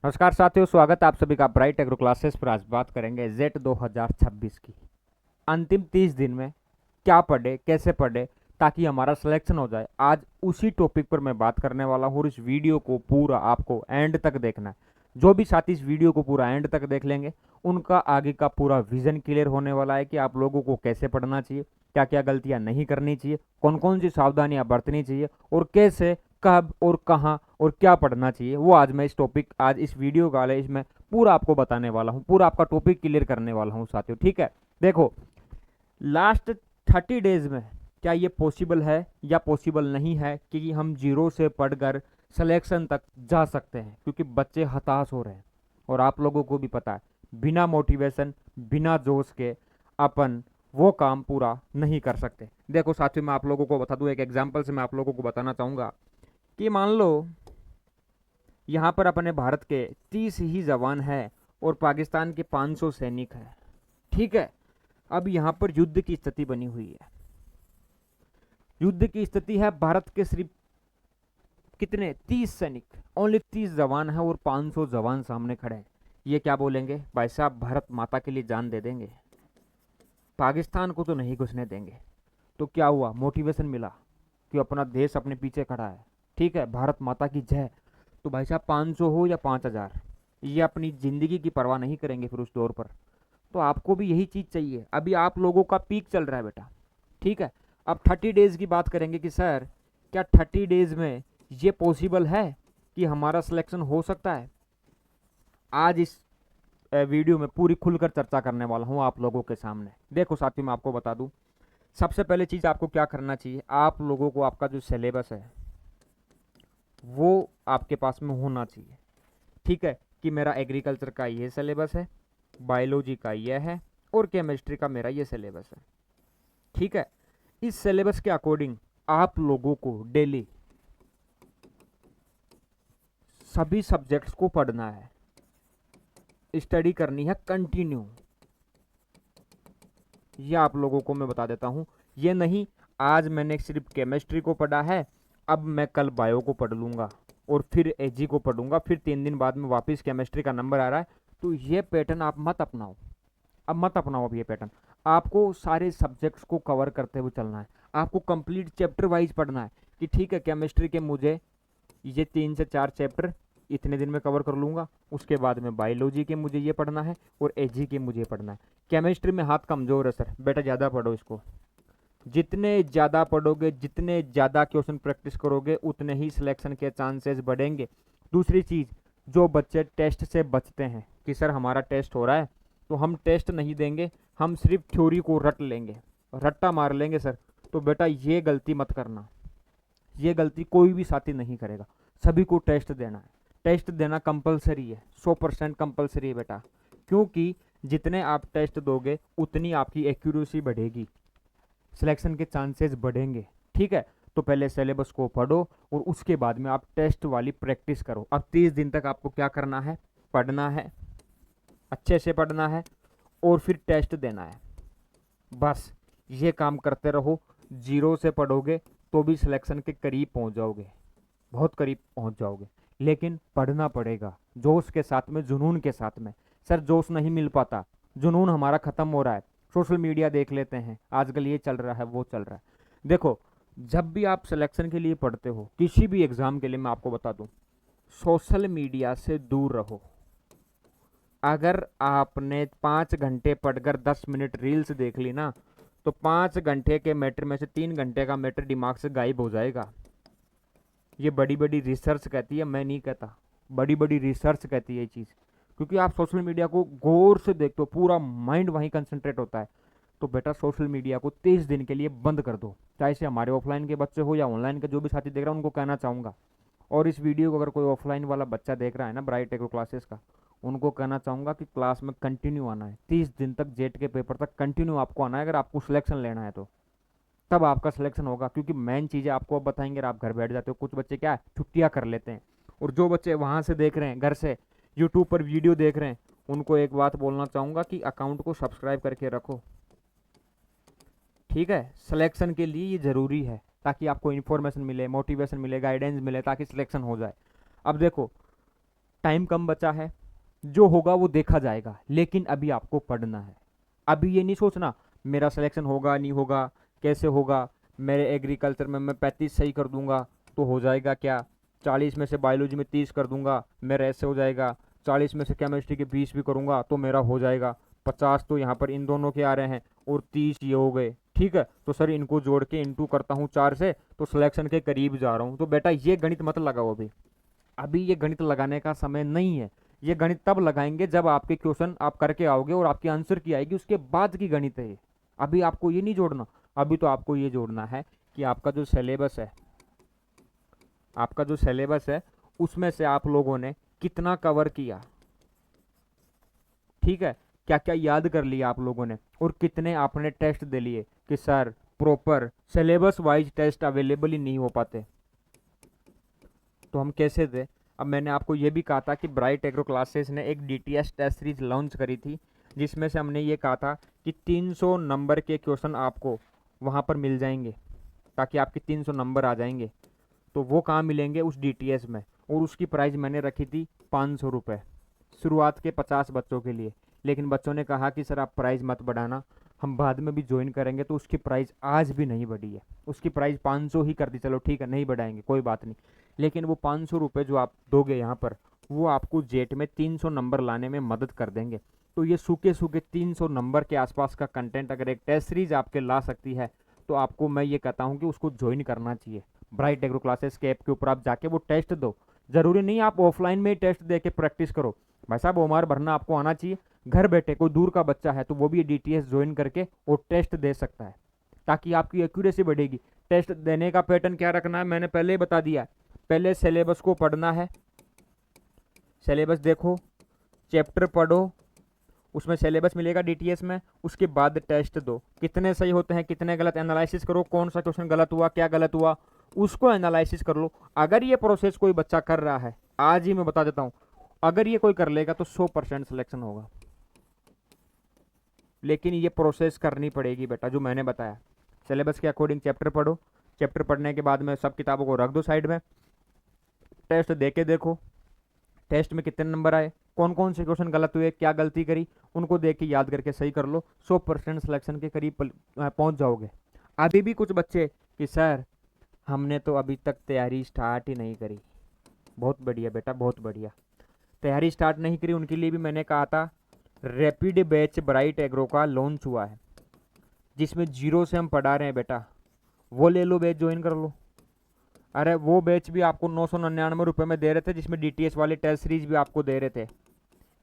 नमस्कार साथियों, स्वागत है आप सभी का ब्राइट एग्रो क्लासेस पर। आज बात करेंगे जेट 2026 की। अंतिम 30 दिन में क्या पढ़े, कैसे पढ़े ताकि हमारा सिलेक्शन हो जाए। आज उसी टॉपिक पर मैं बात करने वाला हूँ और इस वीडियो को पूरा आपको एंड तक देखना है। जो भी साथी इस वीडियो को पूरा एंड तक देख लेंगे उनका आगे का पूरा विजन क्लियर होने वाला है कि आप लोगों को कैसे पढ़ना चाहिए, क्या क्या गलतियां नहीं करनी चाहिए, कौन कौन सी सावधानियां बरतनी चाहिए और कैसे, कब और कहाँ और क्या पढ़ना चाहिए। वो आज मैं आज इस वीडियो का इसमें पूरा आपको बताने वाला हूँ, पूरा आपका टॉपिक क्लियर करने वाला हूँ साथियों। ठीक है, देखो, लास्ट 30 डेज में क्या ये पॉसिबल है या पॉसिबल नहीं है कि हम जीरो से पढ़कर सिलेक्शन तक जा सकते हैं, क्योंकि बच्चे हताश हो रहे हैं और आप लोगों को भी पता है बिना मोटिवेशन, बिना जोश के अपन वो काम पूरा नहीं कर सकते। देखो साथियों, मैं आप लोगों को बता दूं, एक एग्जांपल से मैं आप लोगों को बताना चाहूंगा कि मान लो यहाँ पर अपने भारत के 30 ही जवान हैं और पाकिस्तान के 500 सैनिक हैं। ठीक है, अब यहाँ पर युद्ध की स्थिति बनी हुई है। युद्ध की स्थिति है, भारत के सिर्फ कितने 30 सैनिक, ओनली 30 जवान है और 500 जवान सामने खड़े हैं। ये क्या बोलेंगे, भाई साहब भारत माता के लिए जान दे देंगे, पाकिस्तान को तो नहीं घुसने देंगे। तो क्या हुआ, मोटिवेशन मिला कि अपना देश अपने पीछे खड़ा है। ठीक है, भारत माता की जय। तो भाई साहब 500 हो या 5,000, ये अपनी जिंदगी की परवाह नहीं करेंगे फिर उस दौर पर। तो आपको भी यही चीज चाहिए। अभी आप लोगों का पीक चल रहा है बेटा। ठीक है, अब 30 डेज की बात करेंगे कि सर क्या 30 डेज में ये पॉसिबल है कि हमारा सिलेक्शन हो सकता है। आज इस वीडियो में पूरी खुलकर चर्चा करने वाला हूं आप लोगों के सामने। देखो साथियों, मैं आपको बता दूं, सबसे पहले चीज आपको क्या करना चाहिए, आप लोगों को आपका जो सिलेबस है वो आपके पास में होना चाहिए। ठीक है, कि मेरा एग्रीकल्चर का ये सिलेबस है, बायोलॉजी का ये है और केमिस्ट्री का मेरा ये सिलेबस है। ठीक है, इस सिलेबस के अकॉर्डिंग आप लोगों को डेली सभी सब्जेक्ट्स को पढ़ना है, स्टडी करनी है कंटिन्यू। ये आप लोगों को मैं बता देता हूं, ये नहीं आज मैंने सिर्फ केमिस्ट्री को पढ़ा है, अब मैं कल बायो को पढ़ लूंगा और फिर एजी को पढ़ूंगा, फिर 3 दिन बाद में वापस केमिस्ट्री का नंबर आ रहा है। तो ये पैटर्न आप मत अपनाओ, अब मत अपनाओ। अब ये पैटर्न आपको सारे सब्जेक्ट्स को कवर करते हुए चलना है। आपको कंप्लीट चैप्टर वाइज पढ़ना है कि ठीक है, केमिस्ट्री के मुझे ये 3 से 4 चैप्टर इतने दिन में कवर कर लूंगा, उसके बाद में बायोलॉजी के मुझे ये पढ़ना है और एजी के मुझे पढ़ना है। केमिस्ट्री में हाथ कमजोर है सर, बेटा ज़्यादा पढ़ो इसको। जितने ज़्यादा पढ़ोगे, जितने ज़्यादा क्वेश्चन प्रैक्टिस करोगे, उतने ही सिलेक्शन के चांसेस बढ़ेंगे। दूसरी चीज़, जो बच्चे टेस्ट से बचते हैं कि सर हमारा टेस्ट हो रहा है तो हम टेस्ट नहीं देंगे, हम सिर्फ थ्योरी को रट लेंगे, रट्टा मार लेंगे सर, तो बेटा ये गलती मत करना। ये गलती कोई भी साथी नहीं करेगा। सभी को टेस्ट देना है, टेस्ट देना कंपलसरी है, 100% कंपलसरी है बेटा। क्योंकि जितने आप टेस्ट दोगे उतनी आपकी एक्यूरेसी बढ़ेगी, सिलेक्शन के चांसेस बढ़ेंगे। ठीक है, तो पहले सिलेबस को पढ़ो और उसके बाद में आप टेस्ट वाली प्रैक्टिस करो। अब 30 दिन तक आपको क्या करना है, पढ़ना है, अच्छे से पढ़ना है और फिर टेस्ट देना है। बस ये काम करते रहो। जीरो से पढ़ोगे तो भी सिलेक्शन के करीब पहुंच जाओगे, बहुत करीब पहुंच जाओगे। लेकिन पढ़ना पड़ेगा जोश के साथ में, जुनून के साथ में। सर जोश नहीं मिल पाता, जुनून हमारा खत्म हो रहा है। सोशल मीडिया देख लेते हैं, आजकल ये चल रहा है वो चल रहा है। देखो, जब भी आप सिलेक्शन के लिए पढ़ते हो, किसी भी एग्जाम के लिए, मैं आपको बता दूं, सोशल मीडिया से दूर रहो। अगर आपने 5 घंटे पढ़कर 10 मिनट रील्स देख ली ना, तो 5 घंटे के मैटर में से 3 घंटे का मैटर दिमाग से गायब हो जाएगा। ये बड़ी बड़ी रिसर्च कहती है, मैं नहीं कहता, बड़ी बड़ी रिसर्च कहती है ये चीज़। क्योंकि आप सोशल मीडिया को गौर से देखते हो, पूरा माइंड वहीं कंसंट्रेट होता है। तो बेटा सोशल मीडिया को 30 दिन के लिए बंद कर दो। चाहे से हमारे ऑफलाइन के बच्चे हो या ऑनलाइन के जो भी साथी देख रहा है, उनको कहना चाहूँगा। और इस वीडियो को अगर कोई ऑफलाइन वाला बच्चा देख रहा है ना, ब्राइट एग्रो क्लासेस का, उनको कहना चाहूँगा कि क्लास में कंटिन्यू आना है। 30 दिन तक, जेट के पेपर तक कंटिन्यू आपको आना है अगर आपको सिलेक्शन लेना है तो। तब आपका सिलेक्शन होगा, क्योंकि मेन चीज़ें आपको अब बताएंगे और आप घर बैठ जाते हो। कुछ बच्चे क्या है, छुट्टियाँ कर लेते हैं। और जो बच्चे वहाँ से देख रहे हैं, घर से यूट्यूब पर वीडियो देख रहे हैं, उनको एक बात बोलना चाहूँगा कि अकाउंट को सब्सक्राइब करके रखो। ठीक है, सिलेक्शन के लिए ये ज़रूरी है, ताकि आपको इन्फॉर्मेशन मिले, मोटिवेशन मिले, गाइडेंस मिले, ताकि सिलेक्शन हो जाए। अब देखो, टाइम कम बचा है, जो होगा वो देखा जाएगा, लेकिन अभी आपको पढ़ना है। अभी ये नहीं सोचना मेरा सिलेक्शन होगा नहीं होगा, कैसे होगा, मेरे एग्रीकल्चर में मैं 35 सही कर दूंगा तो हो जाएगा क्या, 40 में से बायोलॉजी में 30 कर दूंगा मेरा ऐसे हो जाएगा, 40 में से केमिस्ट्री के 20 भी करूंगा तो मेरा हो जाएगा, 50 तो यहाँ पर इन दोनों के आ रहे हैं और 30 ये हो गए, ठीक है, तो सर इनको जोड़ के इंटू करता हूँ 4 से तो सिलेक्शन के करीब जा रहा हूँ। तो बेटा ये गणित मत लगाओ अभी, अभी ये गणित लगाने का समय नहीं है। ये गणित तब लगाएंगे जब आपके क्वेश्चन आप करके आओगे और आपकी आंसर की आएगी, उसके बाद की गणित है ये। अभी आपको ये नहीं जोड़ना, अभी तो आपको ये जोड़ना है कि आपका जो सिलेबस है, आपका जो सिलेबस है उसमें से आप लोगों ने कितना कवर किया, ठीक है, क्या क्या याद कर लिया आप लोगों ने, और कितने आपने टेस्ट दे लिए कि sir proper syllabus wise test available ही नहीं हो पाते, तो हम कैसे दे। अब मैंने आपको ये भी कहा था कि ब्राइट एग्रो क्लासेस ने एक डीटीएस टेस्ट सीरीज लॉन्च करी थी, जिसमें से हमने ये कहा था कि 300 नंबर के क्वेश्चन आपको वहाँ पर मिल जाएंगे, ताकि आपके 300 नंबर आ जाएंगे। तो वो कहाँ मिलेंगे, उस डीटीएस में, और उसकी प्राइस मैंने रखी थी 500 रुपये शुरुआत के 50 बच्चों के लिए। लेकिन बच्चों ने कहा कि सर आप प्राइस मत बढ़ाना, हम बाद में भी ज्वाइन करेंगे, तो उसकी प्राइस आज भी नहीं बढ़ी है, उसकी प्राइस 500 ही कर दी। चलो ठीक है, नहीं बढ़ाएंगे कोई बात नहीं, लेकिन वो 500 रुपये जो आप दोगे यहाँ पर, वो आपको जेट में 300 नंबर लाने में मदद कर देंगे। तो ये सूखे सूखे 300 नंबर के आसपास का कंटेंट अगर एक टेस्ट सीरीज आपके ला सकती है, तो आपको मैं ये कहता हूँ कि उसको ज्वाइन करना चाहिए। ब्राइट एग्रो क्लासेस के ऐप के ऊपर आप जाके वो टेस्ट दो, जरूरी नहीं आप ऑफलाइन में ही टेस्ट दे के प्रैक्टिस करो, भाई साहब ओमार भरना आपको आना चाहिए। घर बैठे कोई दूर का बच्चा है तो वो भी डीटीएस ज्वाइन करके वो टेस्ट दे सकता है, ताकि आपकी एक्यूरेसी बढ़ेगी। टेस्ट देने का पैटर्न क्या रखना है मैंने पहले ही बता दिया है। पहले सिलेबस को पढ़ना है, सिलेबस देखो, चैप्टर पढ़ो, उसमें सिलेबस मिलेगा डीटीएस में, उसके बाद टेस्ट दो, कितने सही होते हैं कितने गलत एनालिसिस करो, कौन सा क्वेश्चन गलत हुआ क्या गलत हुआ उसको एनालिसिस कर लो। अगर ये प्रोसेस कोई बच्चा कर रहा है, आज ही मैं बता देता हूँ, अगर ये कोई कर लेगा तो 100% सिलेक्शन होगा। लेकिन ये प्रोसेस करनी पड़ेगी बेटा, जो मैंने बताया, सिलेबस के अकॉर्डिंग चैप्टर पढ़ो, चैप्टर पढ़ने के बाद में सब किताबों को रख दो साइड में, टेस्ट दे के देखो टेस्ट में कितने नंबर आए, कौन कौन से क्वेश्चन गलत हुए, क्या गलती करी, उनको देख के याद करके सही कर लो, 100% सिलेक्शन के करीब पहुंच जाओगे। अभी भी कुछ बच्चे कि सर हमने तो अभी तक तैयारी स्टार्ट ही नहीं करी, बहुत बढ़िया बेटा बहुत बढ़िया, तैयारी स्टार्ट नहीं करी, उनके लिए भी मैंने कहा था रैपिड बैच ब्राइट एग्रो का लॉन्च हुआ है, जिसमें जीरो से हम पढ़ा रहे हैं बेटा, वो ले लो, बैच ज्वाइन कर लो। अरे वो बैच भी आपको 999 रुपये में दे रहे थे, जिसमें डीटीएस वाले टेस्ट सीरीज भी आपको दे रहे थे,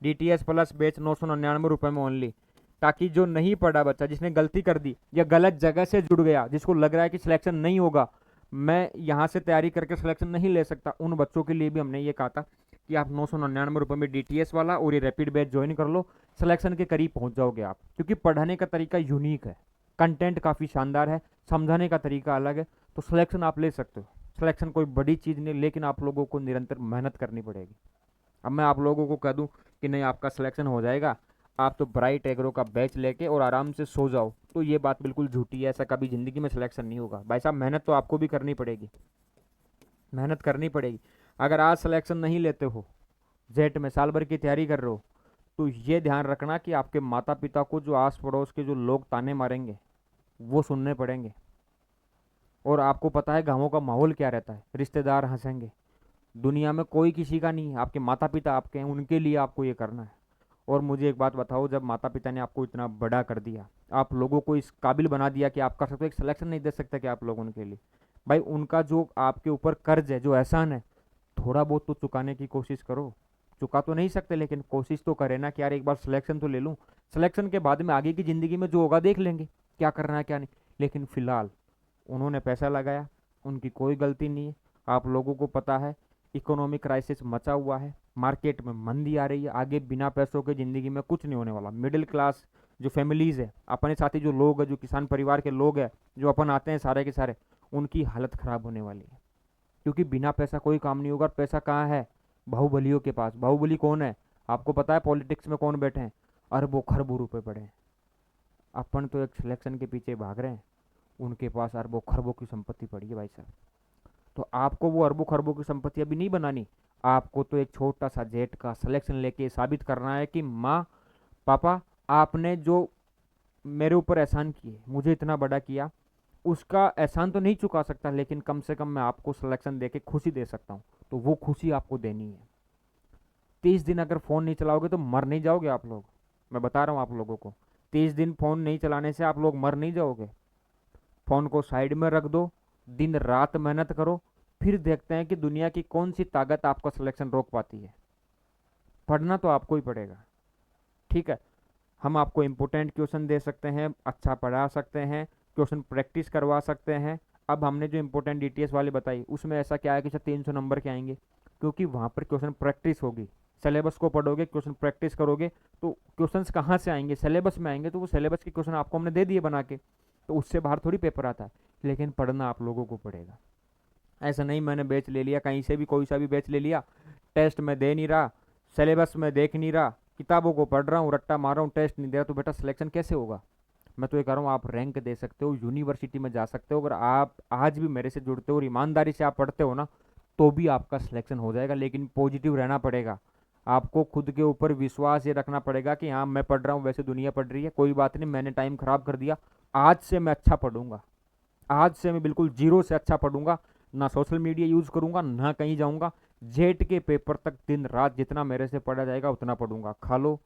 डीटीएस प्लस बैच 999 रुपये में ओनली, ताकि जो नहीं पढ़ा बच्चा, जिसने गलती कर दी या गलत जगह से जुड़ गया, जिसको लग रहा है कि सिलेक्शन नहीं होगा, मैं यहाँ से तैयारी करके सिलेक्शन नहीं ले सकता, उन बच्चों के लिए भी हमने ये कहा था कि आप 999 रुपये में डीटीएस वाला और ये रैपिड बैच ज्वाइन कर लो, सिलेक्शन के करीब पहुँच जाओगे आप, क्योंकि पढ़ाने का तरीका यूनिक है, कंटेंट काफ़ी शानदार है, समझाने का तरीका अलग है, तो सिलेक्शन आप ले सकते हो। सिलेक्शन कोई बड़ी चीज़ नहीं, लेकिन आप लोगों को निरंतर मेहनत करनी पड़ेगी। अब मैं आप लोगों को कह दूं कि नहीं आपका सिलेक्शन हो जाएगा, आप तो ब्राइट एग्रो का बैच लेके और आराम से सो जाओ, तो ये बात बिल्कुल झूठी है, ऐसा कभी ज़िंदगी में सिलेक्शन नहीं होगा भाई साहब, मेहनत तो आपको भी करनी पड़ेगी, मेहनत करनी पड़ेगी। अगर आज सिलेक्शन नहीं लेते हो, जेट में साल भर की तैयारी कर रहे हो, तो ये ध्यान रखना कि आपके माता पिता को जो आस पड़ोस के जो लोग ताने मारेंगे वो सुनने पड़ेंगे, और आपको पता है गाँवों का माहौल क्या रहता है, रिश्तेदार हंसेंगे, दुनिया में कोई किसी का नहीं है, आपके माता पिता आपके हैं, उनके लिए आपको ये करना है। और मुझे एक बात बताओ, जब माता पिता ने आपको इतना बड़ा कर दिया, आप लोगों को इस काबिल बना दिया कि आप कर सकते हो, एक सिलेक्शन नहीं दे सकते कि आप लोग उनके लिए, भाई उनका जो आपके ऊपर कर्ज है, जो एहसान है, थोड़ा बहुत तो चुकाने की कोशिश करो। चुका तो नहीं सकते, लेकिन कोशिश तो करें ना कि यार एक बार सिलेक्शन तो ले लूँ, सिलेक्शन के बाद में आगे की ज़िंदगी में जो होगा देख लेंगे क्या करना है क्या नहीं। लेकिन फ़िलहाल उन्होंने पैसा लगाया, उनकी कोई गलती नहीं है। आप लोगों को पता है इकोनॉमिक क्राइसिस मचा हुआ है, मार्केट में मंदी आ रही है, आगे बिना पैसों के ज़िंदगी में कुछ नहीं होने वाला। मिडिल क्लास जो फैमिलीज़ है, अपने साथी जो लोग हैं, जो किसान परिवार के लोग हैं, जो अपन आते हैं सारे के सारे, उनकी हालत ख़राब होने वाली है, क्योंकि बिना पैसा कोई काम नहीं होगा। पैसा कहाँ है, बाहुबलियों के पास। बाहुबली कौन है आपको पता है, पॉलिटिक्स में कौन बैठे हैं, अरबों खरबों रुपए पड़े हैं। अपन तो एक सिलेक्शन के पीछे भाग रहे हैं, उनके पास अरबों खरबों की संपत्ति पड़ी है भाई साहब। तो आपको वो अरबों खरबों की संपत्ति अभी नहीं बनानी, आपको तो एक छोटा सा जेट का सिलेक्शन लेके साबित करना है कि माँ पापा, आपने जो मेरे ऊपर एहसान किए, मुझे इतना बड़ा किया, उसका एहसान तो नहीं चुका सकता, लेकिन कम से कम मैं आपको सिलेक्शन दे के खुशी दे सकता हूँ। तो वो खुशी आपको देनी है। 30 दिन अगर फ़ोन नहीं चलाओगे तो मर नहीं जाओगे आप लोग। मैं बता रहा हूँ आप लोगों को, 30 दिन फ़ोन नहीं चलाने से आप लोग मर नहीं जाओगे। फ़ोन को साइड में रख दो, दिन रात मेहनत करो, फिर देखते हैं कि दुनिया की कौन सी ताकत आपका सिलेक्शन रोक पाती है। पढ़ना तो आपको ही पड़ेगा, ठीक है। हम आपको इम्पोर्टेंट क्वेश्चन दे सकते हैं, अच्छा पढ़ा सकते हैं, क्वेश्चन प्रैक्टिस करवा सकते हैं। अब हमने जो इम्पोर्टेंट डीटीएस वाली बताई, उसमें ऐसा क्या है कि 300 नंबर के आएंगे, क्योंकि वहाँ पर क्वेश्चन प्रैक्टिस होगी। सिलेबस को पढ़ोगे, क्वेश्चन प्रैक्टिस करोगे, तो क्वेश्चंस कहाँ से आएंगे? सिलेबस में आएंगे। तो वो सिलेबस के क्वेश्चन आपको हमने दे दिए बना के, तो उससे बाहर थोड़ी पेपर आता है। लेकिन पढ़ना आप लोगों को पड़ेगा। ऐसा नहीं मैंने बैच ले लिया, कहीं से भी कोई सा भी बैच ले लिया, टेस्ट में दे नहीं रहा, सिलेबस में देख नहीं रहा, किताबों को पढ़ रहा हूँ, रट्टा मार रहा हूँ, टेस्ट नहीं दे रहा, तो बेटा सिलेक्शन कैसे होगा? मैं तो ये कह रहा हूँ, आप रैंक दे सकते हो, यूनिवर्सिटी में जा सकते हो। अगर आप आज भी मेरे से जुड़ते हो और ईमानदारी से आप पढ़ते हो ना, तो भी आपका सिलेक्शन हो जाएगा। लेकिन पॉजिटिव रहना पड़ेगा, आपको खुद के ऊपर विश्वास ये रखना पड़ेगा कि हाँ मैं पढ़ रहा हूँ, वैसे दुनिया पढ़ रही है, कोई बात नहीं, मैंने टाइम खराब कर दिया, आज से मैं अच्छा पढ़ूंगा, आज से मैं बिल्कुल जीरो से अच्छा पढ़ूंगा, ना सोशल मीडिया यूज़ करूंगा, ना कहीं जाऊंगा, जेट के पेपर तक दिन रात जितना मेरे से पढ़ा जाएगा उतना पढ़ूंगा। खा लो,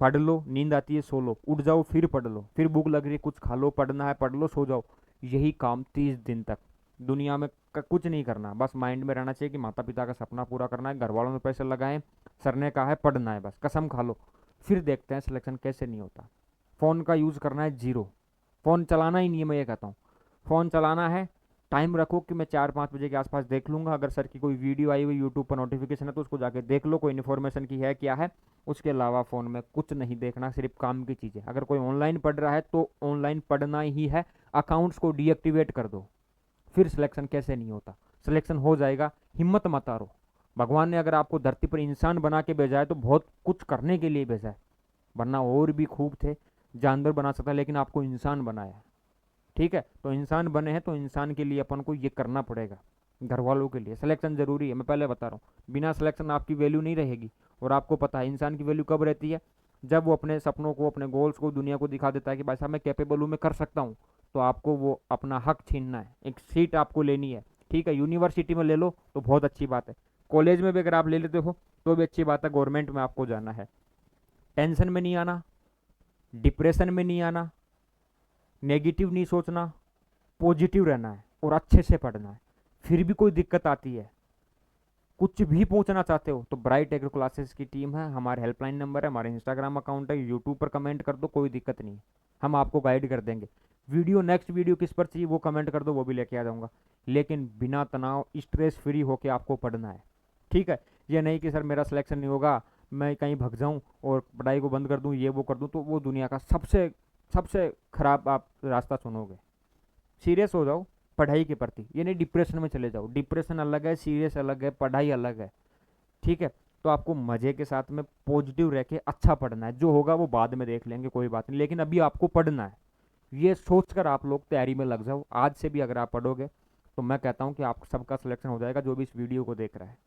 पढ़ लो, नींद आती है सो लो, उठ जाओ फिर पढ़ लो, फिर भूख लग रही है कुछ खा लो, पढ़ना है पढ़ लो, सो जाओ। यही काम 30 दिन तक। दुनिया में कुछ नहीं करना, बस माइंड में रहना चाहिए कि माता पिता का सपना पूरा करना है, घर वालों ने पैसे लगाए, सर ने कहा है पढ़ना है, बस कसम खा लो। फिर देखते हैं सिलेक्शन कैसे नहीं होता। फ़ोन का यूज़ करना है जीरो, फ़ोन चलाना ही नहीं है, मैं ये कहता हूँ। फ़ोन चलाना है, टाइम रखो कि मैं 4-5 बजे के आसपास देख लूँगा, अगर सर की कोई वीडियो आई हुई यूट्यूब पर नोटिफिकेशन है तो उसको जाके देख लो, कोई इन्फॉर्मेशन की है क्या है। उसके अलावा फ़ोन में कुछ नहीं देखना, सिर्फ काम की चीज़ें। अगर कोई ऑनलाइन पढ़ रहा है तो ऑनलाइन पढ़ना ही है, अकाउंट्स को डीएक्टिवेट कर दो। फिर सिलेक्शन कैसे नहीं होता? सिलेक्शन हो जाएगा, हिम्मत मत हारो। भगवान ने अगर आपको धरती पर इंसान बना के भेजा है तो बहुत कुछ करने के लिए भेजा है, वरना और भी खूब थे, जानवर बना सकता, लेकिन आपको इंसान बनाया, ठीक है। तो इंसान बने हैं तो इंसान के लिए अपन को ये करना पड़ेगा। घर वालों के लिए सिलेक्शन ज़रूरी है, मैं पहले बता रहा हूँ, बिना सिलेक्शन आपकी वैल्यू नहीं रहेगी। और आपको पता है इंसान की वैल्यू कब रहती है? जब वो अपने सपनों को, अपने गोल्स को दुनिया को दिखा देता है कि भाई साहब मैं कैपेबल हूँ, मैं कर सकता हूँ। तो आपको वो अपना हक छीनना है, एक सीट आपको लेनी है, ठीक है। यूनिवर्सिटी में ले लो तो बहुत अच्छी बात है, कॉलेज में भी अगर आप ले लेते हो तो भी अच्छी बात है, गवर्नमेंट में आपको जाना है। टेंशन में नहीं आना, डिप्रेशन में नहीं आना, नेगेटिव नहीं सोचना, पॉजिटिव रहना है और अच्छे से पढ़ना है। फिर भी कोई दिक्कत आती है, कुछ भी पूछना चाहते हो तो ब्राइट एग्रो क्लासेस की टीम है, हमारे हेल्पलाइन नंबर है, हमारे इंस्टाग्राम अकाउंट है, यूट्यूब पर कमेंट कर दो, कोई दिक्कत नहीं, हम आपको गाइड कर देंगे। वीडियो नेक्स्ट वीडियो किस पर चाहिए वो कमेंट कर दो, वो भी लेके आ जाऊंगा। लेकिन बिना तनाव, स्ट्रेस फ्री होके आपको पढ़ना है, ठीक है। ये नहीं कि सर मेरा सिलेक्शन नहीं होगा, मैं कहीं भग जाऊँ और पढ़ाई को बंद कर दूँ, ये वो कर दूँ, तो वो दुनिया का सबसे सबसे खराब आप रास्ता चुनोगे। सीरियस हो जाओ पढ़ाई के प्रति, ये नहीं डिप्रेशन में चले जाओ। डिप्रेशन अलग है, सीरियस अलग है, पढ़ाई अलग है, ठीक है। तो आपको मजे के साथ में पॉजिटिव रह के अच्छा पढ़ना है, जो होगा वो बाद में देख लेंगे, कोई बात नहीं, लेकिन अभी आपको पढ़ना है। ये सोचकर आप लोग तैयारी में लग जाओ, आज से भी अगर आप पढ़ोगे तो मैं कहता हूँ कि आप सबका सिलेक्शन हो जाएगा, जो भी इस वीडियो को देख रहा है।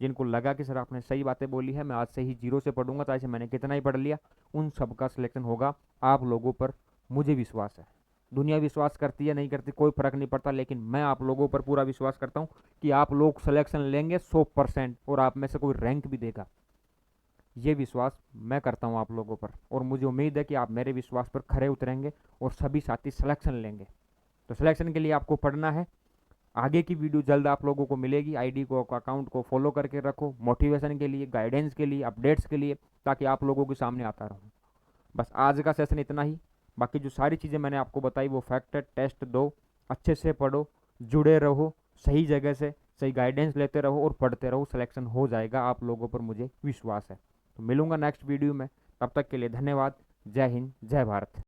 जिनको लगा कि सर आपने सही बातें बोली है, मैं आज से ही जीरो से पढ़ूंगा, चाहे से मैंने कितना ही पढ़ लिया, उन सबका सिलेक्शन होगा। आप लोगों पर मुझे विश्वास है। दुनिया विश्वास करती है नहीं करती कोई फर्क नहीं पड़ता, लेकिन मैं आप लोगों पर पूरा विश्वास करता हूँ कि आप लोग सिलेक्शन लेंगे 100%, और आप में से कोई रैंक भी देगा। ये विश्वास मैं करता हूँ आप लोगों पर, और मुझे उम्मीद है कि आप मेरे विश्वास पर खरे उतरेंगे और सभी साथी सिलेक्शन लेंगे। तो सिलेक्शन के लिए आपको पढ़ना है। आगे की वीडियो जल्द आप लोगों को मिलेगी। आईडी को, अकाउंट को फॉलो करके रखो, मोटिवेशन के लिए, गाइडेंस के लिए, अपडेट्स के लिए, ताकि आप लोगों के सामने आता रहूँ। बस आज का सेशन इतना ही। बाकी जो सारी चीज़ें मैंने आपको बताई वो फैक्ट है। टेस्ट दो, अच्छे से पढ़ो, जुड़े रहो, सही जगह से सही गाइडेंस लेते रहो और पढ़ते रहो, सिलेक्शन हो जाएगा, आप लोगों पर मुझे विश्वास है। तो मिलूंगा नेक्स्ट वीडियो में, तब तक के लिए धन्यवाद। जय हिंद, जय भारत।